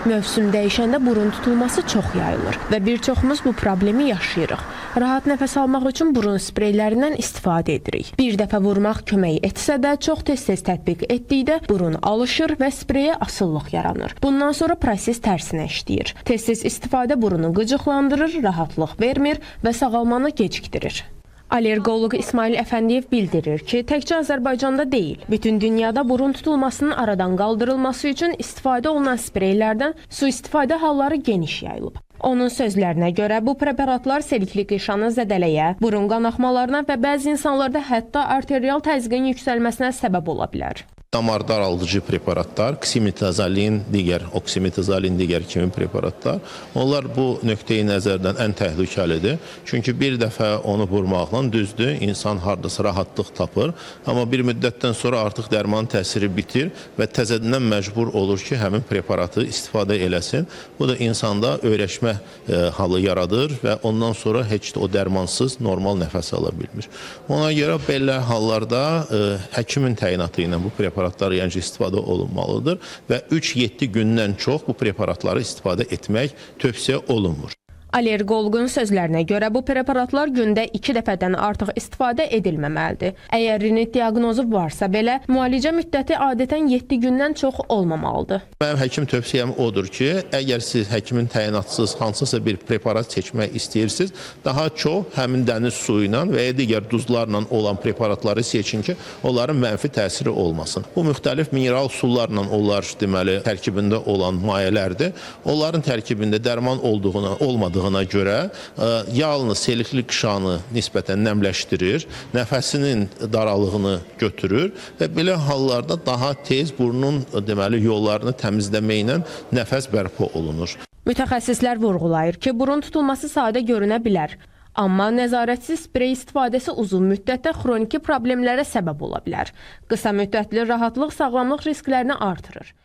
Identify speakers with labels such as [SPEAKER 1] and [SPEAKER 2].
[SPEAKER 1] Mövsüm dəyişəndə burun tutulması çox yayılır və bir çoxumuz bu problemi yaşayırıq. Rahat nəfəs almaq üçün burun spreylərindən istifadə edirik. Bir dəfə vurmaq kömək etsə də, çox tez-tez tətbiq etdikdə burun alışır və spreyə asıllıq yaranır. Bundan sonra proses tərsinə işləyir. Tez-tez istifadə burunu qıcıqlandırır, rahatlıq vermir və sağalmanı gecikdirir. Allergoloq İsmail Əfəndiyev bildirir ki, təkcə Azərbaycanda deyil, bütün dünyada burun tutulmasının aradan qaldırılması üçün istifadə olunan spreylərdən sui-istifadə halları geniş yayılıb. Onun sözlərinə görə bu preparatlar selikli qişanı zədələyə, burun qanaxmalarına və bəzi insanlarda hətta arterial təzyiqin yüksəlməsinə səbəb ola bilər.
[SPEAKER 2] Damar daraldıcı preparatlar, ksimetazolin, oksimetazolin digər kimi preparatlar, onlar bu nöqteyi nəzərdən ən təhlükəlidir. Çünki bir dəfə onu vurmaqla düzdür, insan hardasa rahatlıq tapır, amma bir müddətdən sonra artıq dərmanın təsiri bitir və təzədən məcbur olur ki, həmin preparatı istifadə eləsin. Bu da insanda öyrəşmə halı yaradır və ondan sonra heç də o dərmansız normal nəfəs ala bilmir. Ona görə belə hallarda həkimin təyinatı ilə bu preparatlar istifadə olunmalıdır və 3-7 gündən çox bu preparatları istifadə etmək tövsiyə olunmur.
[SPEAKER 1] Allergoloqun sözlərinə görə bu preparatlar gündə 2 dəfədən artıq istifadə edilməməlidir. Əgər rinit diaqnozu varsa belə, müalicə müddəti adətən 7 gündən çox olmamalıdır.
[SPEAKER 2] Mənim həkim tövsiyəm odur ki, əgər siz həkimin təyinatsız hansısa bir preparat seçmək istəyirsiniz, daha çox həmin dəniz suyu ilə və ya digər duzlarla olan preparatları seçin ki, onların mənfi təsiri olmasın. Bu müxtəlif mineral sularla onlar deməli tərkibində olan mayələrdir. Onların tərkibində dərman olmadığına görə yalnız selikli qişanı nisbətən nəmləşdirir, nəfəsinin daralığını götürür və belə hallarda daha tez burnun deməli yollarını təmizləməklə nəfəs bərpa olunur.
[SPEAKER 1] Mütəxəssislər vurğulayır ki, burun tutulması sadə görünə bilər. Amma nəzarətsiz sprey istifadəsi uzun müddətdə xroniki problemlərə səbəb ola bilər. Qısa müddətli rahatlıq sağlamlıq risklərini artırır.